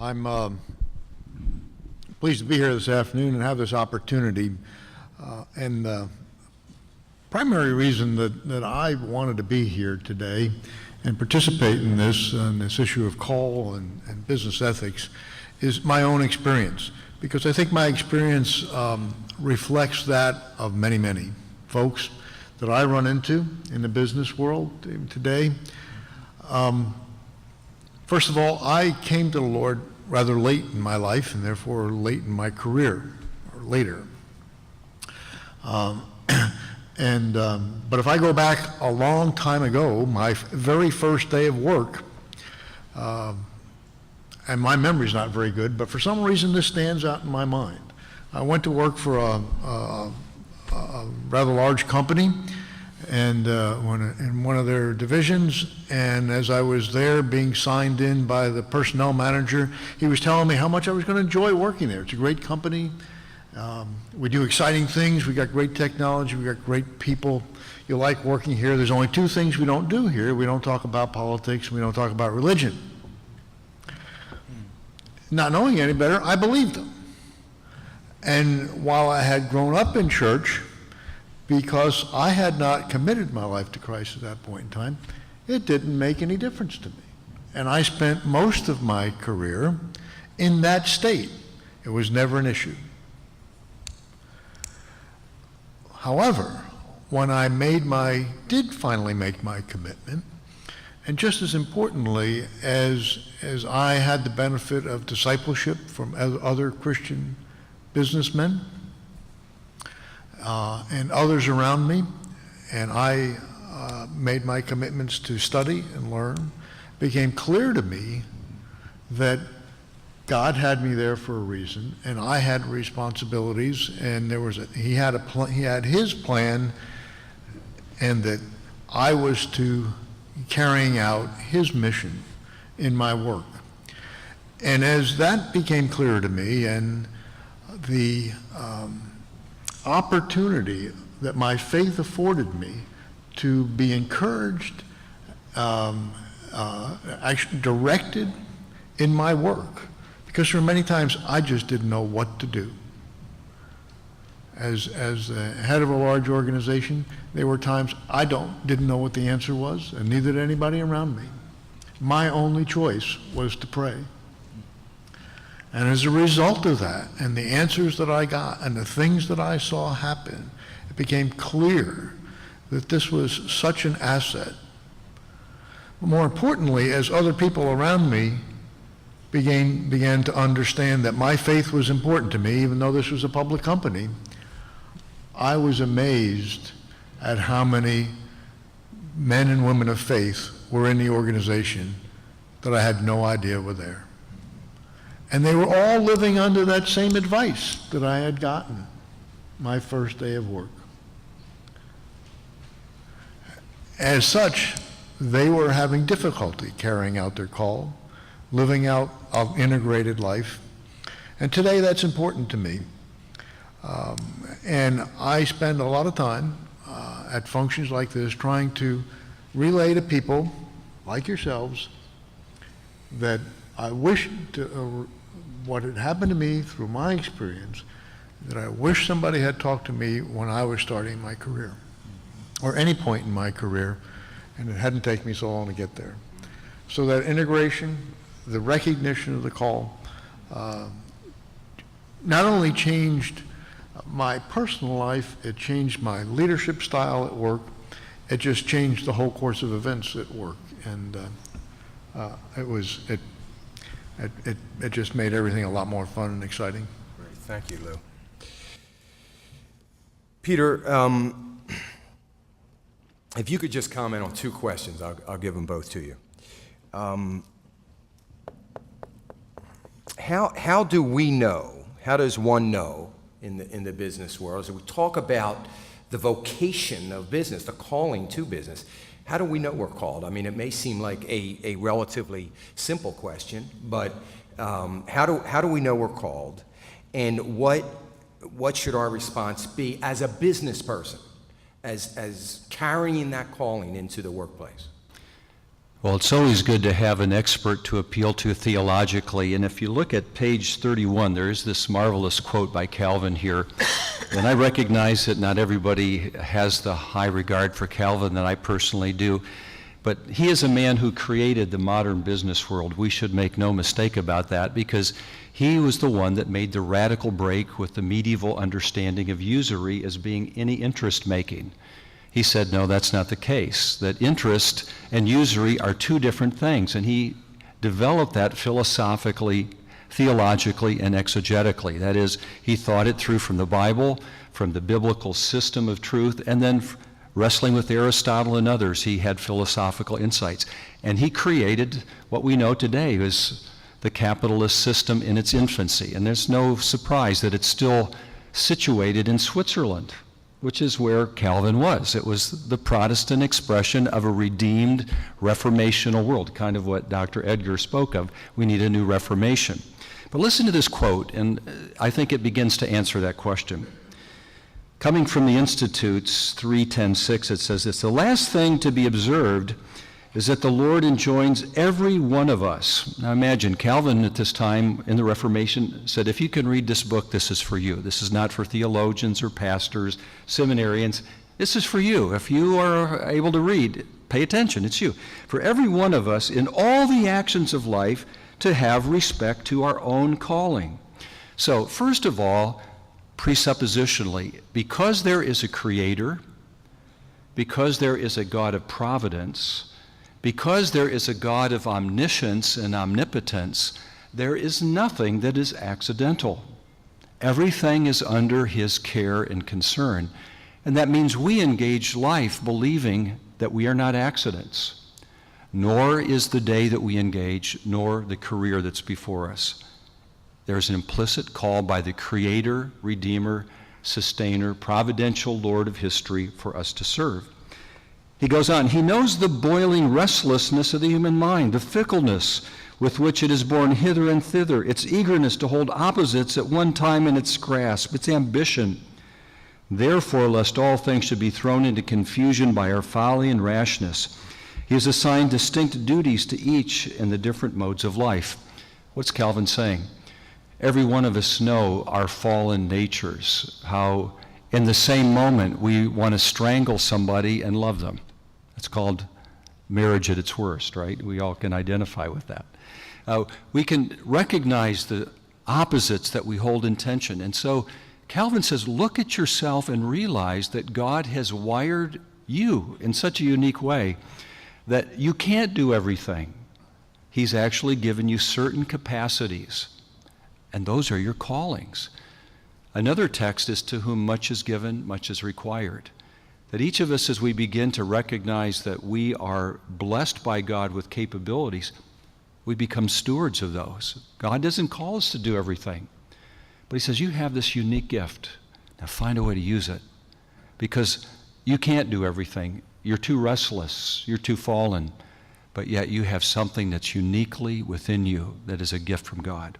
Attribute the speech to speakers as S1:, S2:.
S1: I'm pleased to be here this afternoon and have this opportunity. And the primary reason that I wanted to be here today and participate in this issue of call and business ethics is my own experience, because I think my experience reflects that of many, many folks that I run into in the business world today. First of all, I came to the Lord rather late in my life, and therefore late in my career, or later. But if I go back a long time ago, my very first day of work, and my memory's not very good, but for some reason this stands out in my mind. I went to work for a rather large company, and in one of their divisions, and as I was there being signed in by the personnel manager, he was telling me how much I was going to enjoy working there. It's a great company. We do exciting things. We got great technology. We got great people. You like working here. There's only two things we don't do here. We don't talk about politics, and we don't talk about religion. Not knowing any better, I believed him. And while I had grown up in church, because I had not committed my life to Christ at that point in time, it didn't make any difference to me. And I spent most of my career in that state. It was never an issue. However, when I did finally make my commitment, and just as importantly, as I had the benefit of discipleship from other Christian businessmen, and others around me, and I made my commitments to study and learn, it became clear to me that God had me there for a reason, and I had responsibilities, and he had his plan, and that I was to carrying out his mission in my work. And as that became clear to me, and the opportunity that my faith afforded me to be encouraged, actually directed in my work, because there were many times I just didn't know what to do. As the head of a large organization, there were times I didn't know what the answer was, and neither did anybody around me. My only choice was to pray. And as a result of that, and the answers that I got, and the things that I saw happen, it became clear that this was such an asset. More importantly, as other people around me began to understand that my faith was important to me, even though this was a public company, I was amazed at how many men and women of faith were in the organization that I had no idea were there. And they were all living under that same advice that I had gotten my first day of work. As such, they were having difficulty carrying out their call, living out an integrated life. And today that's important to me. And I spend a lot of time at functions like this trying to relay to people like yourselves that I wish to, what had happened to me through my experience, that I wish somebody had talked to me when I was starting my career, or any point in my career, and it hadn't taken me so long to get there. So that integration, the recognition of the call, not only changed my personal life, it changed my leadership style at work. It just changed the whole course of events at work, and it just made everything a lot more fun and exciting.
S2: Great, thank you, Lou. Peter, if you could just comment on two questions, I'll give them both to you. How do we know? How does one know in the business world, as we talk about the vocation of business, the calling to business, how do we know we're called? I mean, it may seem like a relatively simple question, but how do we know we're called? And what should our response be as a business person, as carrying that calling into the workplace?
S3: Well, it's always good to have an expert to appeal to theologically, and if you look at page 31, there is this marvelous quote by Calvin here, and I recognize that not everybody has the high regard for Calvin that I personally do, but he is a man who created the modern business world. We should make no mistake about that, because he was the one that made the radical break with the medieval understanding of usury as being any interest-making. He said, no, that's not the case, that interest and usury are two different things, and he developed that philosophically, theologically, and exegetically. That is, he thought it through from the Bible, from the biblical system of truth, and then wrestling with Aristotle and others, he had philosophical insights. And he created what we know today as the capitalist system in its infancy. And there's no surprise that it's still situated in Switzerland, which is where Calvin was. It was the Protestant expression of a redeemed reformational world, kind of what Dr. Edgar spoke of. We need a new reformation. But listen to this quote, and I think it begins to answer that question. Coming from the Institute's 3:10:6, it says this: the last thing to be observed is that the Lord enjoins every one of us. Now imagine, Calvin at this time in the Reformation said, if you can read this book, this is for you. This is not for theologians or pastors, seminarians. This is for you. If you are able to read, pay attention, it's you. For every one of us in all the actions of life to have respect to our own calling. So first of all, presuppositionally, because there is a creator, because there is a God of providence, because there is a God of omniscience and omnipotence, there is nothing that is accidental. Everything is under his care and concern. And that means we engage life believing that we are not accidents, nor is the day that we engage, nor the career that's before us. There's an implicit call by the Creator, Redeemer, Sustainer, Providential Lord of history for us to serve. He goes on, he knows the boiling restlessness of the human mind, the fickleness with which it is borne hither and thither, its eagerness to hold opposites at one time in its grasp, its ambition. Therefore, lest all things should be thrown into confusion by our folly and rashness, he has assigned distinct duties to each in the different modes of life. What's Calvin saying? Every one of us know our fallen natures, how in the same moment we want to strangle somebody and love them. It's called marriage at its worst, right? We all can identify with that. We can recognize the opposites that we hold in tension. And so Calvin says, look at yourself and realize that God has wired you in such a unique way that you can't do everything. He's actually given you certain capacities, and those are your callings. Another text is, to whom much is given, much is required. That each of us, as we begin to recognize that we are blessed by God with capabilities, we become stewards of those. God doesn't call us to do everything, but he says, you have this unique gift. Now find a way to use it, because you can't do everything. You're too restless, you're too fallen, but yet you have something that's uniquely within you that is a gift from God.